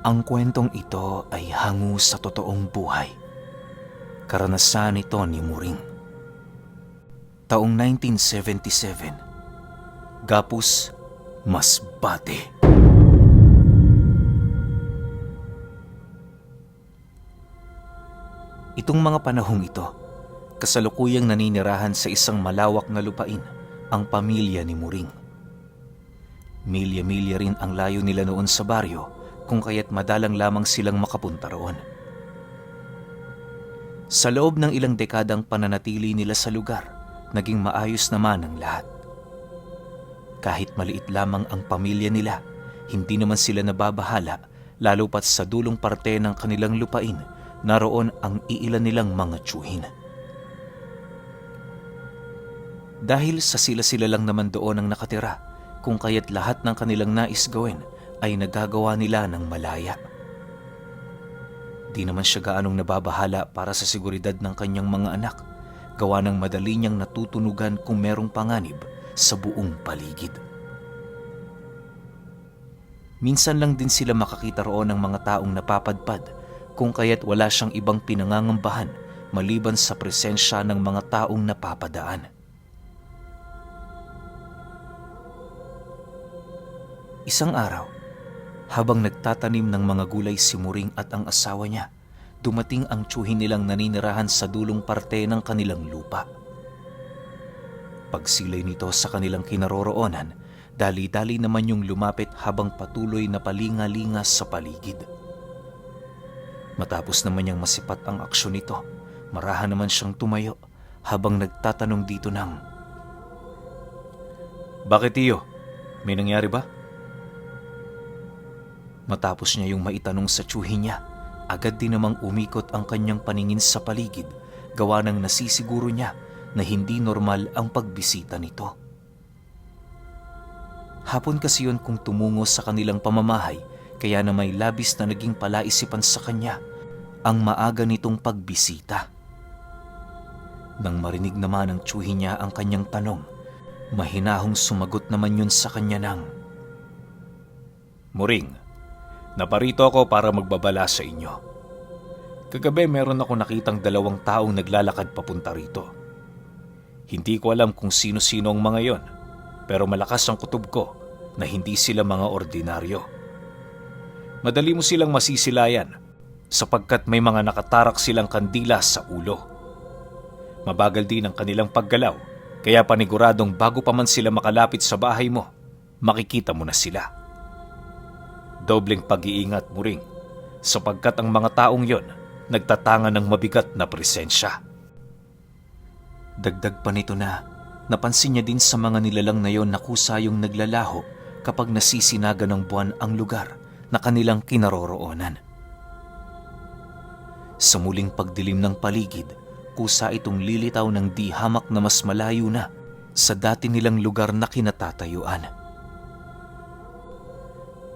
Ang kwentong ito ay hango sa totoong buhay. Karanasan ito ni Muring. Taong 1977, Gapus, Masbate. Itong mga panahong ito, kasalukuyang naninirahan sa isang malawak na lupain ang pamilya ni Muring. Milya-milya rin ang layo nila noon sa baryo, kung kaya't madalang lamang silang makapunta roon. Sa loob ng ilang dekadang pananatili nila sa lugar, naging maayos naman ang lahat. Kahit maliit lamang ang pamilya nila, hindi naman sila nababahala, lalo pat sa dulong parte ng kanilang lupain, naroon ang iilan nilang mga tiyuhin. Dahil sa sila-sila lang naman doon ang nakatira, kung kaya't lahat ng kanilang nais gawin ay nagagawa nila ng malaya. Di naman siya gaanong nababahala para sa seguridad ng kanyang mga anak, gawa ng madali niyang natutunugan kung merong panganib sa buong paligid. Minsan lang din sila makakita roon ng mga taong napapadpad, kung kaya't wala siyang ibang pinangangambahan maliban sa presensya ng mga taong napapadaan. Isang araw, habang nagtatanim ng mga gulay si Muring at ang asawa niya, dumating ang tiyuhin nilang naninirahan sa dulong parte ng kanilang lupa. Pagsilay nito sa kanilang kinaroroonan, dali-dali naman yung lumapit habang patuloy na palinga-linga sa paligid. Matapos naman niyang masipat ang aksyon nito, marahan naman siyang tumayo habang nagtatanong dito ng, "Bakit tiyo? May nangyari ba?" Matapos niya yung maitanong sa tiyuhin niya, agad din namang umikot ang kanyang paningin sa paligid, gawa ng nasisiguro niya na hindi normal ang pagbisita nito. Hapon kasi yun kung tumungo sa kanilang pamamahay, kaya na may labis na naging palaisipan sa kanya ang maaga nitong pagbisita. Nang marinig naman ng tiyuhin niya ang kanyang tanong, mahinahong sumagot naman yun sa kanya ng, "Muring, naparito ako para magbabala sa inyo. Kagabi meron ako nakitang dalawang taong naglalakad papunta rito. Hindi ko alam kung sino-sino ang mga yon, pero malakas ang kutob ko na hindi sila mga ordinaryo. Madali mo silang masisilayan sapagkat may mga nakatarak silang kandila sa ulo. Mabagal din ang kanilang paggalaw, kaya paniguradong bago pa man sila makalapit sa bahay mo, makikita mo na sila. Dobleng pag-iingat, Muring, sapagkat ang mga taong yon nagtatanga ng mabigat na presensya." Dagdag pa nito na napansin niya din sa mga nilalang na yon na kusa yung naglalaho kapag nasisinaga ng buwan ang lugar na kanilang kinaroroonan. Sa muling pagdilim ng paligid, kusa itong lilitaw ng di hamak na mas malayo na sa dati nilang lugar na kinatatayuan.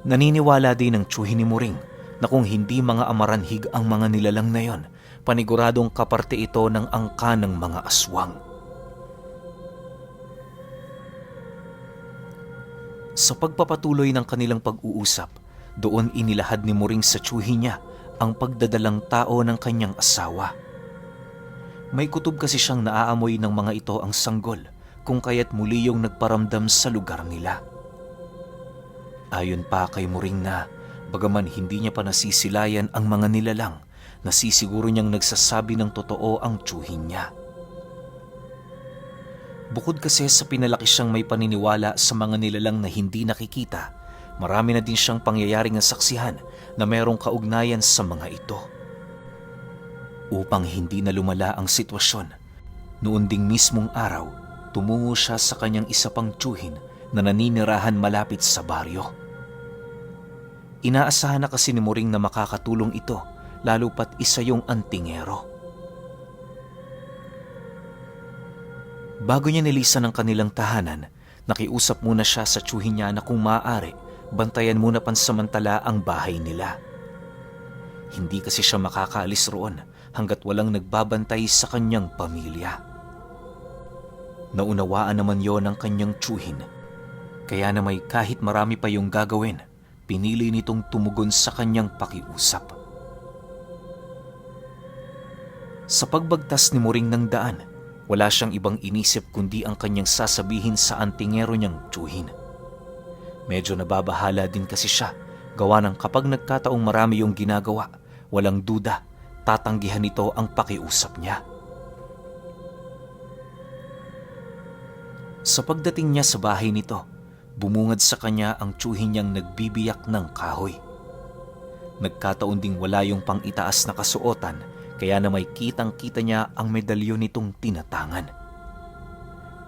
Naniniwala din ng tiyuhin ni Muring na kung hindi mga amaranhig ang mga nilalang na yon, paniguradong kaparte ito ng angka ng mga aswang. Sa pagpapatuloy ng kanilang pag-uusap, doon inilahad ni Muring sa tiyuhin niya ang pagdadalang tao ng kanyang asawa. May kutob kasi siyang naaamoy ng mga ito ang sanggol, kung kaya't muli yung nagparamdam sa lugar nila. Ayon pa kay Muring na, bagaman hindi niya pa nasisilayan ang mga nilalang, nasisiguro niyang nagsasabi ng totoo ang tiyuhin niya. Bukod kasi sa pinalaki siyang may paniniwala sa mga nilalang na hindi nakikita, marami na din siyang pangyayaring nasaksihan na mayroong kaugnayan sa mga ito. Upang hindi na lumala ang sitwasyon, noon ding mismong araw, tumungo siya sa kanyang isa pang tiyuhin na naninirahan malapit sa baryo. Inaasahan na kasi ni Muring na makakatulong ito, lalo pat isa yung antingero. Bago niya nilisan ang kanilang tahanan, nakiusap muna siya sa tiyuhin niya na kung maaari, bantayan muna pansamantala ang bahay nila. Hindi kasi siya makakaalis roon hanggat walang nagbabantay sa kanyang pamilya. Naunawaan naman yon ng kanyang tiyuhin, kaya na may kahit marami pa yung gagawin, pinili nitong tumugon sa kanyang pakiusap. Sa pagbagtas ni Muring ng daan, wala siyang ibang inisip kundi ang kanyang sasabihin sa antingero niyang tiyuhin. Medyo nababahala din kasi siya, gawa ng kapag nagkataong marami yung ginagawa, walang duda, tatanggihan nito ang pakiusap niya. Sa pagdating niya sa bahay nito, bumungad sa kanya ang tiyuhin niyang nagbibiyak ng kahoy. Nagkataon ding wala yung pang-itaas na kasuotan, kaya na may kitang-kita niya ang medalyon nitong tinatangan.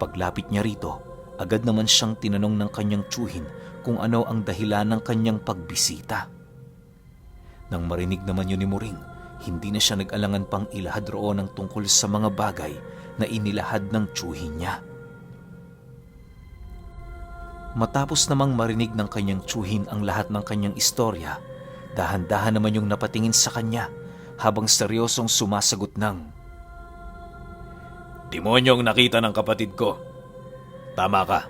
Paglapit niya rito, agad naman siyang tinanong ng kanyang tiyuhin kung ano ang dahilan ng kanyang pagbisita. Nang marinig naman yun ni Muring, hindi na siya nag-alangan pang ilahad roon ang tungkol sa mga bagay na inilahad ng tiyuhin niya. Matapos namang marinig ng kanyang tiyuhin ang lahat ng kanyang istorya, dahan-dahan naman yung napatingin sa kanya habang seryosong sumasagot ng, "Demonyong nakita ng kapatid ko. Tama ka.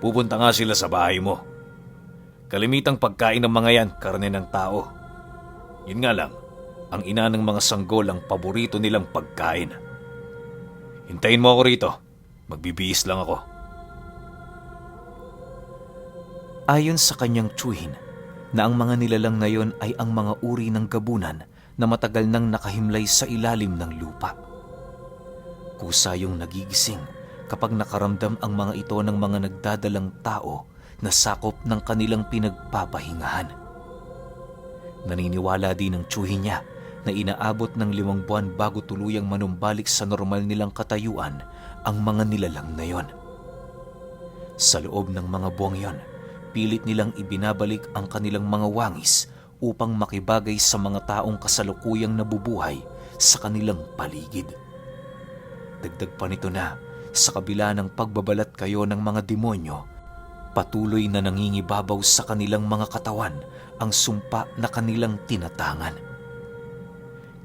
Pupunta nga sila sa bahay mo. Kalimitang pagkain ng mga yan, karne ng tao. Yun nga lang, ang ina ng mga sanggol ang paborito nilang pagkain. Hintayin mo ako rito. Magbibihis lang ako." Ayon sa kanyang tiyuhin, na ang mga nilalang na yon ay ang mga uri ng gabunan na matagal nang nakahimlay sa ilalim ng lupa. Kusa yung nagigising kapag nakaramdam ang mga ito ng mga nagdadalang tao na sakop ng kanilang pinagpapahingahan. Naniniwala din ang tiyuhin niya na inaabot ng 5 buwan bago tuluyang manumbalik sa normal nilang katayuan ang mga nilalang na yon. Sa loob ng mga buwang yon, pilit nilang ibinabalik ang kanilang mga wangis upang makibagay sa mga taong kasalukuyang nabubuhay sa kanilang paligid. Dagdag pa nito na, sa kabila ng pagbabalat kayo ng mga demonyo, patuloy na nangingibabaw sa kanilang mga katawan ang sumpa na kanilang tinatangan.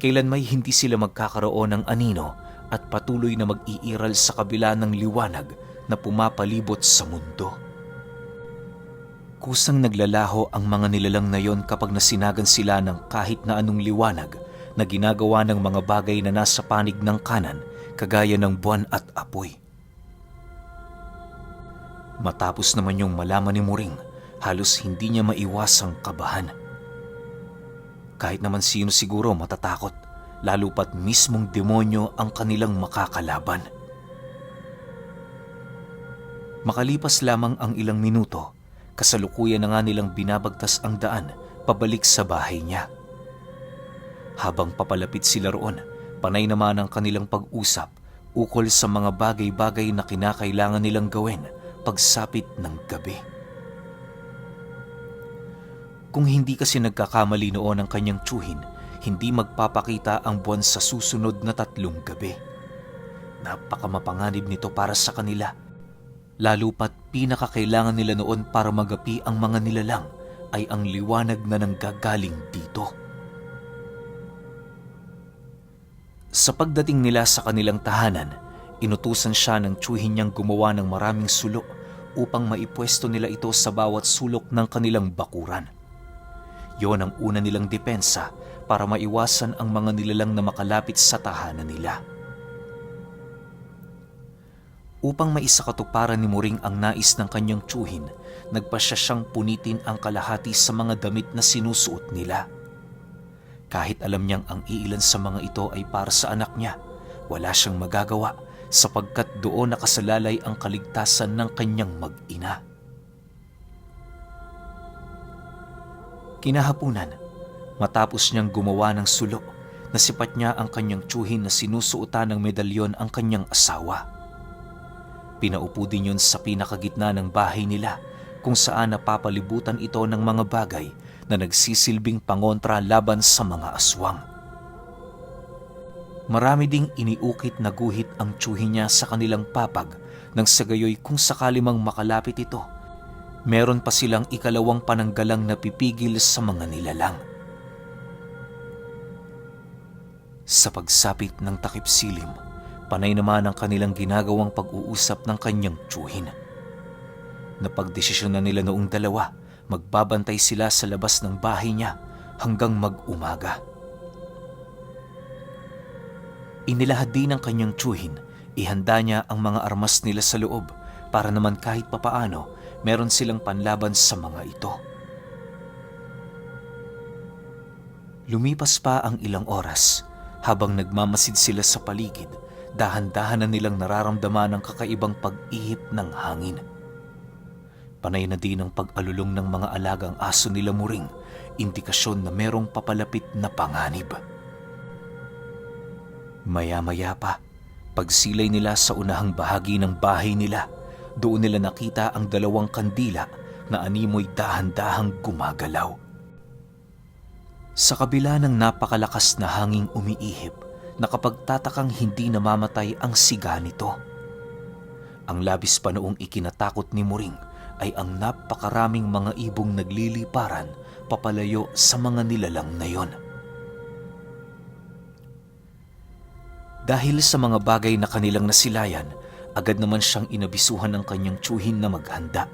Kailan may hindi sila magkakaroon ng anino at patuloy na mag-iiral sa kabila ng liwanag na pumapalibot sa mundo. Kusang naglalaho ang mga nilalang na yon kapag nasinagan sila ng kahit na anong liwanag na ginagawa ng mga bagay na nasa panig ng kanan, kagaya ng buwan at apoy. Matapos naman yung malaman ni Muring, halos hindi niya maiwasang kabahan. Kahit naman sino siguro matatakot, lalo pat mismong demonyo ang kanilang makakalaban. Makalipas lamang ang ilang minuto, kasalukuyan na nga nilang binabagtas ang daan pabalik sa bahay niya. Habang papalapit sila roon, panay naman ang kanilang pag-usap ukol sa mga bagay-bagay na kinakailangan nilang gawin pagsapit ng gabi. Kung hindi kasi nagkakamali noon ang kanyang tiyuhin, hindi magpapakita ang buwan sa susunod na 3 gabi. Napakamapanganib nito para sa kanila, lalo pat pinakakailangan nila noon para magapi ang mga nilalang ay ang liwanag na nanggagaling dito. Sa pagdating nila sa kanilang tahanan, inutusan siya ng tiyuhin niyang gumawa ng maraming sulok upang maipwesto nila ito sa bawat sulok ng kanilang bakuran. Yon ang una nilang depensa para maiwasan ang mga nilalang na makalapit sa tahanan nila. Upang maisakatuparan ni Muring ang nais ng kanyang tiyuhin, nagpasya siyang punitin ang kalahati sa mga damit na sinusuot nila. Kahit alam niyang ang iilan sa mga ito ay para sa anak niya, wala siyang magagawa sapagkat doon nakasalalay ang kaligtasan ng kanyang mag-ina. Kinahapunan, matapos niyang gumawa ng sulok, nasipat niya ang kanyang tiyuhin na sinusuotan ng medalyon ang kanyang asawa. Pinaupo din yun sa pinakagitna ng bahay nila kung saan napapalibutan ito ng mga bagay na nagsisilbing pangontra laban sa mga aswang. Marami ding iniukit na guhit ang tiyuhin niya sa kanilang papag nang sa gayoy kung sakali mang makalapit ito, meron pa silang ikalawang pananggalang na pipigil sa mga nilalang. Sa pagsapit ng takip silim, panay naman ang kanilang ginagawang pag-uusap ng kanyang tiyuhin. Napagdesisyon na nila noong dalawa magbabantay sila sa labas ng bahay niya hanggang mag-umaga. Inilahad din ng kanyang tiyuhin, ihanda niya ang mga armas nila sa loob para naman kahit papaano meron silang panlaban sa mga ito. Lumipas pa ang ilang oras habang nagmamasid sila sa paligid, dahan-dahan na nilang nararamdaman ang kakaibang pag-ihip ng hangin. Panay na din ang pag-alulong ng mga alagang aso nila Muring, indikasyon na merong papalapit na panganib. Maya-maya pa, pagsilay nila sa unahang bahagi ng bahay nila, doon nila nakita ang 2 kandila na animoy dahan-dahang gumagalaw. Sa kabila ng napakalakas na hanging umiihip, nakapagtatakang hindi namamatay ang siga nito. Ang labis pa noong ikinatakot ni Muring ay ang napakaraming mga ibong nagliliparan papalayo sa mga nilalang na yon. Dahil sa mga bagay na kanilang nasilayan, agad naman siyang inabisuhan ng kanyang tiyuhin na maghanda.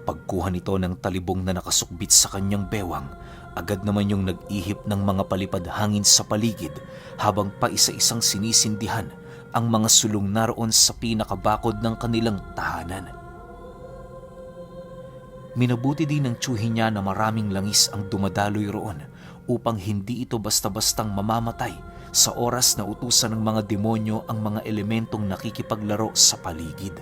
Pagkuha nito ng talibong na nakasukbit sa kanyang bewang, agad naman yung nag-ihip ng mga palipad hangin sa paligid habang paisa-isang sinisindihan ang mga sulong naroon sa pinakabakod ng kanilang tahanan. Minabuti din ng tiyuhin niya na maraming langis ang dumadaloy roon upang hindi ito basta-bastang mamamatay sa oras na utusan ng mga demonyo ang mga elementong nakikipaglaro sa paligid.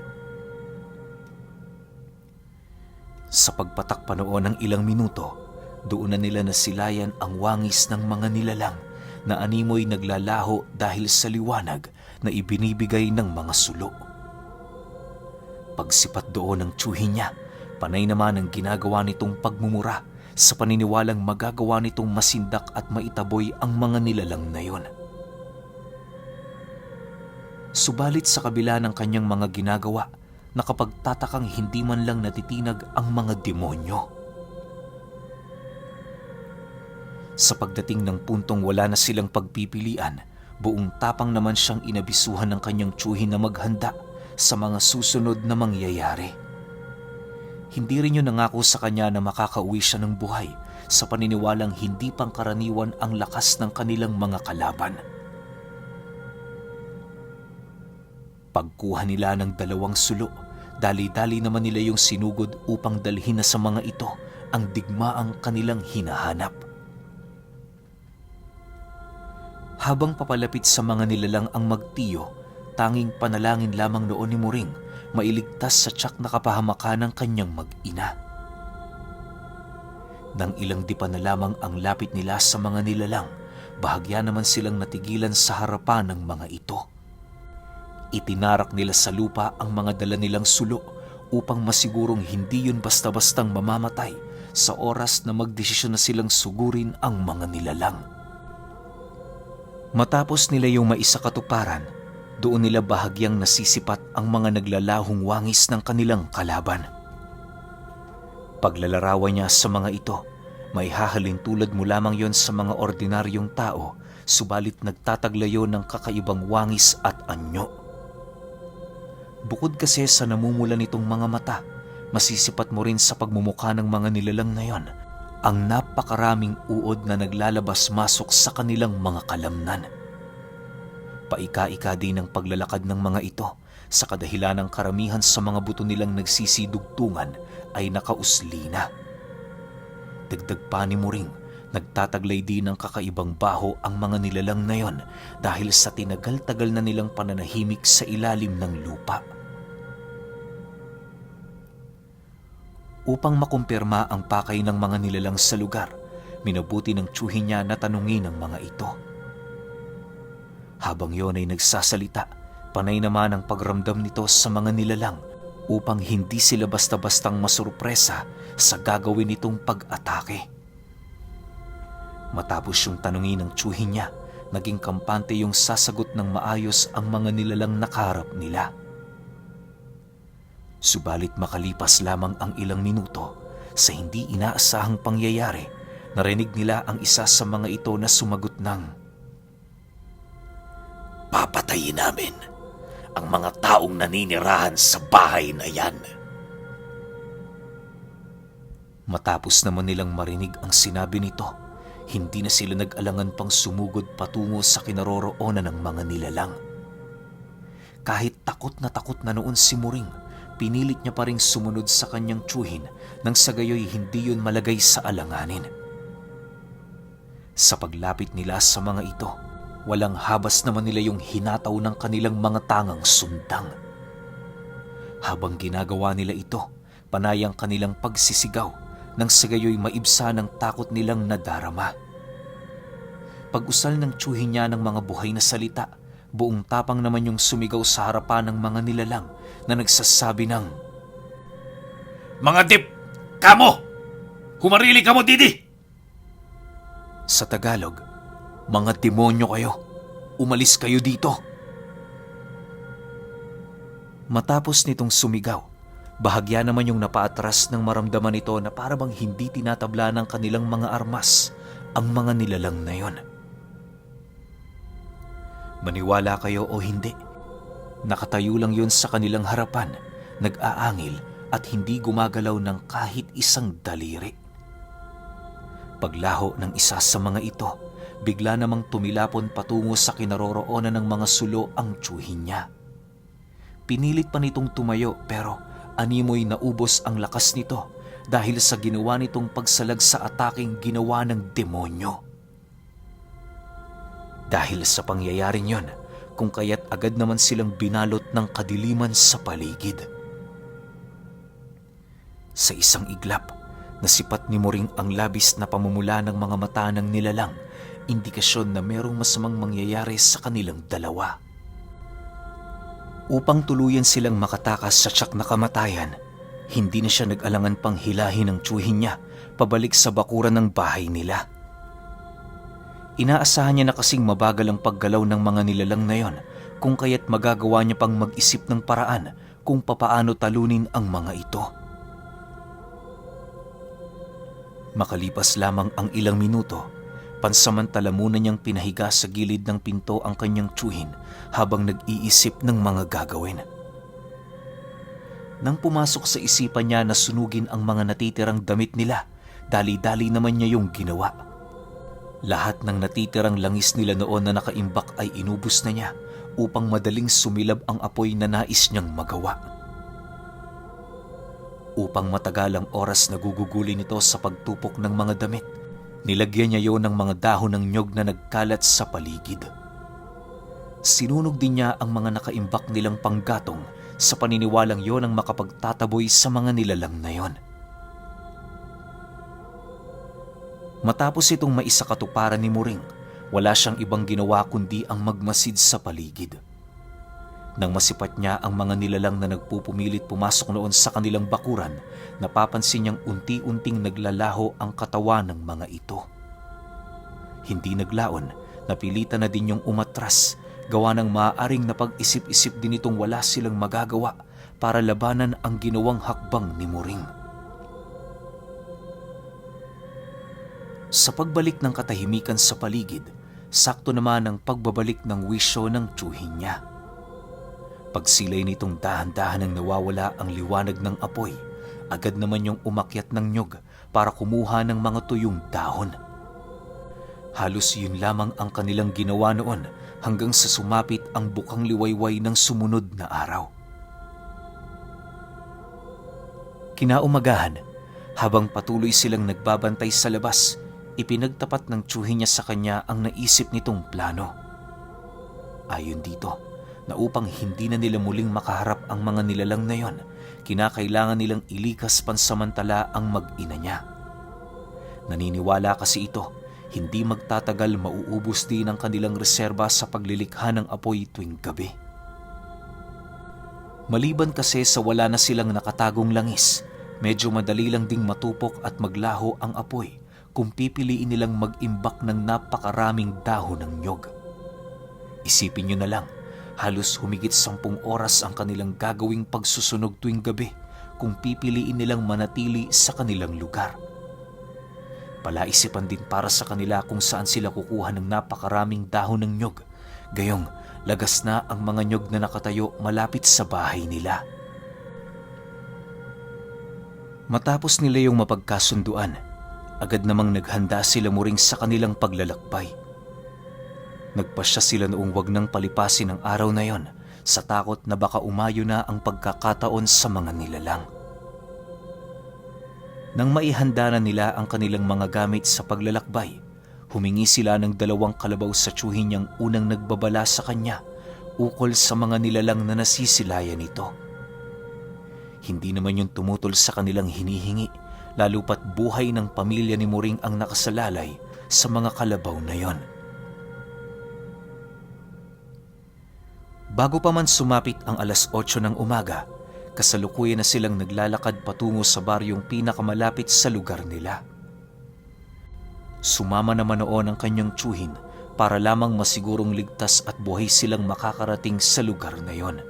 Sa pagpatak pa noon ng ilang minuto, doon na nila nasilayan ang wangis ng mga nilalang na animoy naglalaho dahil sa liwanag na ibinibigay ng mga sulo. Pagsipat doon ng tiyuhin niya, panay naman ang ginagawa nitong pagmumura sa paniniwalang magagawa nitong masindak at maitaboy ang mga nilalang na yon. Subalit sa kabila ng kanyang mga ginagawa, nakapagtatakang hindi man lang natitinag ang mga demonyo. Sa pagdating ng puntong wala na silang pagpipilian, buong tapang naman siyang inabisuhan ng kanyang tiyuhin na maghanda sa mga susunod na mangyayari. Hindi rin yun nangako sa kanya na makakauwi siya ng buhay sa paniniwalang hindi pangkaraniwan ang lakas ng kanilang mga kalaban. Pagkuha nila ng 2 sulo, dali-dali naman nila yung sinugod upang dalhin na sa mga ito ang digmaang kanilang hinahanap. Habang papalapit sa mga nilalang ang magtiyo, tanging panalangin lamang noon ni Muring mailigtas sa tiyak na kapahamakan ng kanyang mag-ina. Nang ilang dipa na lamang ang lapit nila sa mga nilalang, bahagya naman silang natigilan sa harapan ng mga ito. Itinarak nila sa lupa ang mga dala nilang sulo upang masigurong hindi yun basta-bastang mamamatay sa oras na magdesisyon na silang sugurin ang mga nilalang. Matapos nila yung maisakatuparan, doon nila bahagyang nasisipat ang mga naglalahong wangis ng kanilang kalaban. Paglalarawan niya sa mga ito, may hahalin tulad mo lamang yon sa mga ordinaryong tao, subalit nagtataglayo ng kakaibang wangis at anyo. Bukod kasi sa namumula nitong mga mata, masisipat mo rin sa pagmumukha ng mga nilalang na yon ang napakaraming uod na naglalabas-masok sa kanilang mga kalamnan. Paika-ika din ang paglalakad ng mga ito sa kadahilan ng karamihan sa mga buto nilang nagsisidugtungan ay nakausli na. Dagdag pa ni Muring, nagtataglay din ng kakaibang baho ang mga nilalang na yon dahil sa tinagal-tagal na nilang pananahimik sa ilalim ng lupa. Upang makumpirma ang pakay ng mga nilalang sa lugar, minabuti ng tiyuhin niya na tanungin ang mga ito. Habang yon ay nagsasalita, panay naman ang pagramdam nito sa mga nilalang upang hindi sila basta-bastang masurpresa sa gagawin nitong pag-atake. Matapos yung tanungin ng tiyuhin niya, naging kampante yung sasagot ng maayos ang mga nilalang nakaharap nila. Subalit makalipas lamang ang ilang minuto, sa hindi inaasahang pangyayari, narinig nila ang isa sa mga ito na sumagot ng, "Papatayin namin ang mga taong naninirahan sa bahay na yan." Matapos naman nilang marinig ang sinabi nito, hindi na sila nag-alangan pang sumugod patungo sa kinaroroonan ng mga nilalang. Kahit takot na noon si Muring, pinilit niya pa ring sumunod sa kanyang tiyuhin nang sa gayoy hindi yun malagay sa alanganin. Sa paglapit nila sa mga ito, walang habas naman nila yung hinataw ng kanilang mga tangang sundang. Habang ginagawa nila ito, panay ang kanilang pagsisigaw nang sa gayoy maibsa ng takot nilang nadarama. Pag-usal ng tiyuhin niya ng mga buhay na salita, buong tapang naman yung sumigaw sa harapan ng mga nilalang na nagsasabi ng, "Mga dip! Kamo! Humarili kamo, Didi!" Sa Tagalog, "Mga demonyo kayo! Umalis kayo dito!" Matapos nitong sumigaw, bahagya naman yung napaatras ng maramdaman nito na para bang hindi tinatabla ng kanilang mga armas ang mga nilalang na yon. Maniwala kayo o hindi, nakatayo lang yun sa kanilang harapan, nag-aangil at hindi gumagalaw ng kahit isang daliri. Paglaho ng isa sa mga ito, bigla namang tumilapon patungo sa kinaroroonan ng mga sulo ang tiyuhin niya. Pinilit pa nitong tumayo pero animoy naubos ang lakas nito dahil sa ginawa nitong pagsalag sa ataking ginawa ng demonyo. Dahil sa pangyayaring yon, kung kaya't agad naman silang binalot ng kadiliman sa paligid. Sa isang iglap, nasipat ni Muring ang labis na pamumula ng mga mata ng nilalang, indikasyon na merong masamang mangyayari sa kanilang dalawa. Upang tuluyan silang makatakas sa tiyak na kamatayan, hindi na siya nag-alangan pang hilahin ng tiyuhin niya pabalik sa bakuran ng bahay nila. Inaasahan niya na kasing mabagal ang paggalaw ng mga nilalang na yon, kung kaya't magagawa niya pang mag-isip ng paraan kung papaano talunin ang mga ito. Makalipas lamang ang ilang minuto, pansamantala muna niyang pinahiga sa gilid ng pinto ang kanyang tiyuhin habang nag-iisip ng mga gagawin. Nang pumasok sa isipan niya na sunugin ang mga natitirang damit nila, dali-dali naman niya yung ginawa. Lahat ng natitirang langis nila noon na nakaimbak ay inubos na niya upang madaling sumilab ang apoy na nais niyang magawa. Upang matagal ang oras na gugugulin nito sa pagtupok ng mga damit, nilagyan niya yon ng mga dahon ng nyog na nagkalat sa paligid. Sinunog din niya ang mga nakaimbak nilang panggatong sa paniniwalang yon ang makapagtataboy sa mga nilalang na yon. Matapos itong maisakatuparan ni Muring, wala siyang ibang ginawa kundi ang magmasid sa paligid. Nang masipat niya ang mga nilalang na nagpupumilit pumasok noon sa kanilang bakuran, napapansin niyang unti-unting naglalaho ang katawan ng mga ito. Hindi naglaon, napilitan na din yung umatras, gawa ng maaaring napag-isip-isip din itong wala silang magagawa para labanan ang ginawang hakbang ni Muring. Sa pagbalik ng katahimikan sa paligid, sakto naman ang pagbabalik ng wisyo ng tiyuhin niya. Pagsilay nitong dahan-dahan ang nawawala ang liwanag ng apoy, agad naman yung umakyat ng nyog para kumuha ng mga tuyong dahon. Halos yun lamang ang kanilang ginawa noon hanggang sa sumapit ang bukang liwayway ng sumunod na araw. Kinaumagahan, habang patuloy silang nagbabantay sa labas, ipinagtapat ng tiyuhin niya sa kanya ang naisip nitong plano. Ayon dito, na upang hindi na nila muling makaharap ang mga nilalang na yon, kinakailangan nilang ilikas pansamantala ang mag-ina niya. Naniniwala kasi ito, hindi magtatagal mauubos din ang kanilang reserba sa paglilikha ng apoy tuwing gabi. Maliban kasi sa wala na silang nakatagong langis, medyo madali lang ding matupok at maglaho ang apoy kung pipiliin nilang mag-imbak ng napakaraming dahon ng nyog. Isipin nyo na lang, halos humigit 10 oras ang kanilang gagawing pagsusunog tuwing gabi kung pipiliin nilang manatili sa kanilang lugar. Palaisipan din para sa kanila kung saan sila kukuha ng napakaraming dahon ng nyog, gayong lagas na ang mga nyog na nakatayo malapit sa bahay nila. Matapos nila yung mapagkasunduan, agad namang naghanda sila muring sa kanilang paglalakbay. Nagpasya sila noong wag nang palipasin ang araw na yon sa takot na baka umayo na ang pagkakataon sa mga nilalang. Nang maihanda na nila ang kanilang mga gamit sa paglalakbay, humingi sila ng 2 kalabaw sa tiyuhin niyang unang nagbabala sa kanya ukol sa mga nilalang na nasisilayan nito. Hindi naman yung tumutol sa kanilang hinihingi, lalo pat buhay ng pamilya ni Muring ang nakasalalay sa mga kalabaw na yon. Bago pa man sumapit ang 8:00 ng umaga, kasalukuyan na silang naglalakad patungo sa baryong pinakamalapit sa lugar nila. Sumama naman noon ang kanyang tiyuhin para lamang masigurong ligtas at buhay silang makakarating sa lugar na yon.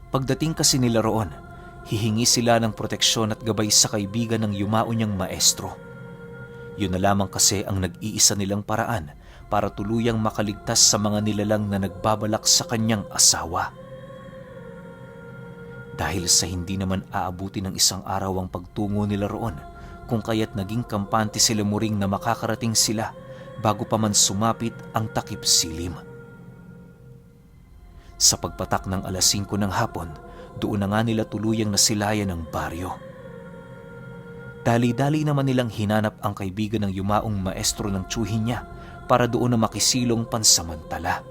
Pagdating kasi nila roon, hihingi sila ng proteksyon at gabay sa kaibigan ng yumao niyang maestro. Yun na lamang kasi ang nag-iisa nilang paraan para tuluyang makaligtas sa mga nilalang na nagbabalak sa kanyang asawa. Dahil sa hindi naman aabuti ng 1 araw ang pagtungo nila roon, kung kaya't naging kampante sila Muring na makakarating sila bago pa man sumapit ang takip silim. Sa pagpatak ng 5:00 ng hapon, doon na nga nila tuluyang nasilayan ang baryo. Dali-dali naman nilang hinanap ang kaibigan ng yumaong maestro ng tiyuhin niya para doon na makisilong pansamantala.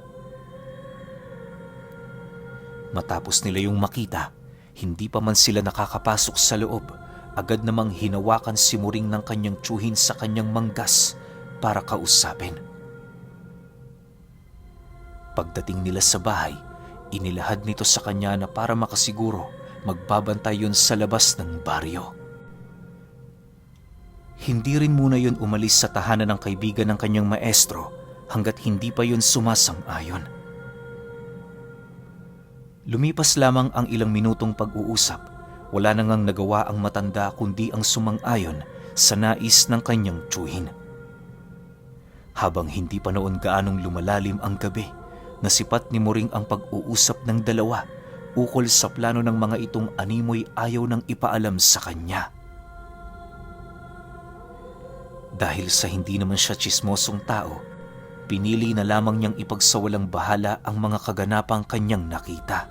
Matapos nila yung makita, hindi pa man sila nakakapasok sa loob, agad namang hinawakan si Muring ng kanyang tiyuhin sa kanyang manggas para kausapin. Pagdating nila sa bahay, inilahad nito sa kanya na para makasiguro magbabantay yun sa labas ng baryo. Hindi rin muna yun umalis sa tahanan ng kaibigan ng kanyang maestro hanggat hindi pa yun sumasang-ayon. Lumipas lamang ang ilang minutong pag-uusap, wala na ngang nagawa ang matanda kundi ang sumang-ayon sa nais ng kanyang tiyuhin. Habang hindi pa noon gaanong lumalalim ang gabi, nasipat ni Muring ang pag-uusap ng dalawa ukol sa plano ng mga itong animoy ayaw nang ipaalam sa kanya. Dahil sa hindi naman siya tsismosong tao, pinili na lamang niyang ipagsawalang bahala ang mga kaganapang kanyang nakita.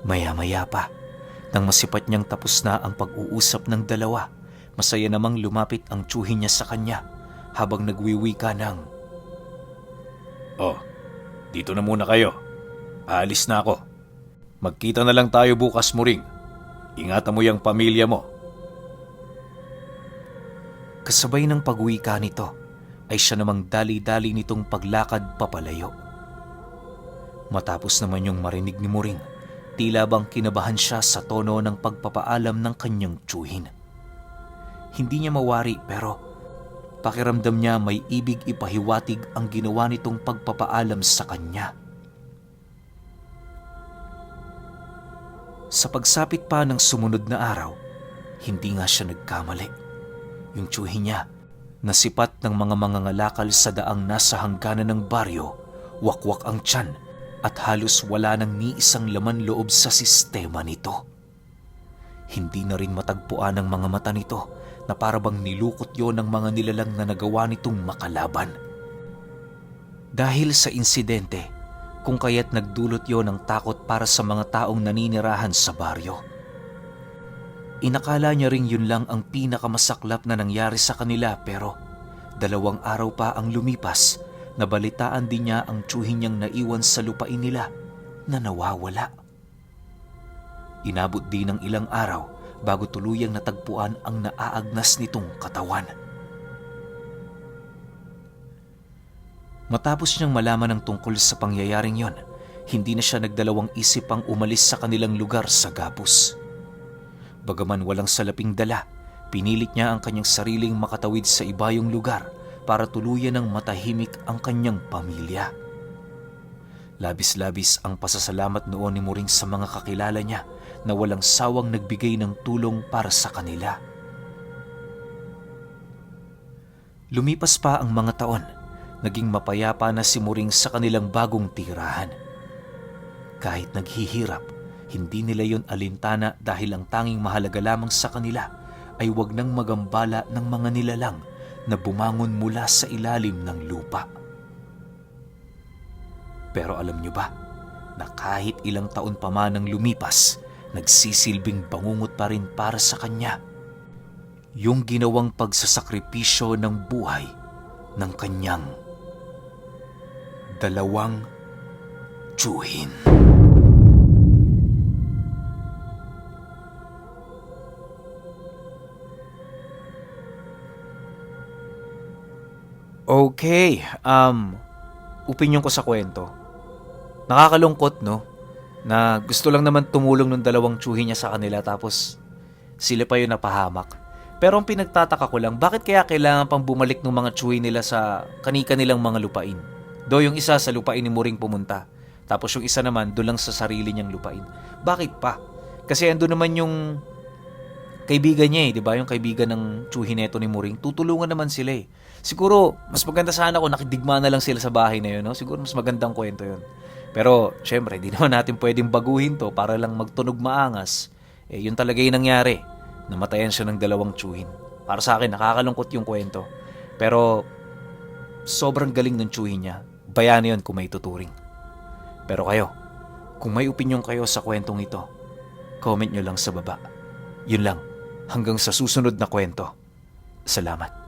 Maya-maya pa, nang masipat niyang tapos na ang pag-uusap ng dalawa, masaya namang lumapit ang tiyuhin niya sa kanya habang nagwiwika ng, "Oh, dito na muna kayo. Aalis na ako. Magkita na lang tayo bukas, Muring. Ingatan mo yung pamilya mo." Kasabay ng pagwika nito, ay siya namang dali-dali nitong paglakad papalayo. Matapos naman yung marinig ni Muring, tila bang kinabahan siya sa tono ng pagpapaalam ng kanyang tiyuhin. Hindi niya mawari pero pakiramdam niya may ibig ipahiwatig ang ginawa nitong pagpapaalam sa kanya. Sa pagsapit pa ng sumunod na araw, hindi nga siya nagkamali. Yung tiyuhin niya, nasipat ng mga mangangalakal sa daang nasa hangganan ng baryo, wakwak ang tiyan at halos wala nang ni isang laman loob sa sistema nito. Hindi na rin matagpuan ng mga mata nito na parabang nilukot yon ng mga nilalang na nagawa nitong makalaban. Dahil sa insidente, kung kaya't nagdulot yon ng takot para sa mga taong naninirahan sa baryo. Inakala niya ring yun lang ang pinakamasaklap na nangyari sa kanila pero 2 araw pa ang lumipas, nabalitaan din niya ang tiyuhin niyang naiwan sa lupain nila na nawawala. Inabot din ng ilang araw bago tuluyang natagpuan ang naaagnas nitong katawan. Matapos niyang malaman ang tungkol sa pangyayaring yon, hindi na siya nagdalawang isip pang umalis sa kanilang lugar sa Gapus. Bagaman walang salaping dala, pinilit niya ang kanyang sariling makatawid sa ibayong lugar para tuluyan ng matahimik ang kanyang pamilya. Labis-labis ang pasasalamat noon ni Muring sa mga kakilala niya na walang sawang nagbigay ng tulong para sa kanila. Lumipas pa ang mga taon, naging mapayapa na si Muring sa kanilang bagong tirahan. Kahit naghihirap, Hindi nila yon alintana dahil ang tanging mahalaga lamang sa kanila ay wag nang magambala ng mga nilalang na bumangon mula sa ilalim ng lupa. Pero alam nyo ba na kahit ilang taon pa man ang lumipas, nagsisilbing bangungot pa rin para sa kanya yung ginawang pagsasakripisyo ng buhay ng kanyang dalawang tiyuhin. Okay, opinyon ko sa kwento. Nakakalungkot, no? Na gusto lang naman tumulong ng dalawang tiyuhin niya sa kanila tapos sila pa yung napahamak. Pero ang pinagtataka ko lang, bakit kaya kailangan pang bumalik ng mga tiyuhin nila sa kani-kanilang mga lupain? Do yung isa sa lupain ni Muring pumunta, tapos yung isa naman doon lang sa sarili niyang lupain. Bakit pa? Kasi ando naman yung kaibigan niya di ba? Yung kaibigan ng tiyuhin neto ni Muring, tutulungan naman sila eh. Siguro, mas maganda sana kung nakidigma na lang sila sa bahay na yun, no? Siguro mas magandang kwento yun. Pero, syempre, di naman natin pwedeng baguhin to para lang magtunog maangas. Yun talaga yung nangyari. Namatayan siya ng dalawang tiyuhin. Para sa akin, nakakalungkot yung kwento. Pero, sobrang galing ng tiyuhin niya. Bayani yun kung may tuturing. Pero kayo, kung may opinyon kayo sa kwentong ito, comment nyo lang sa baba. Yun lang. Hanggang sa susunod na kwento. Salamat.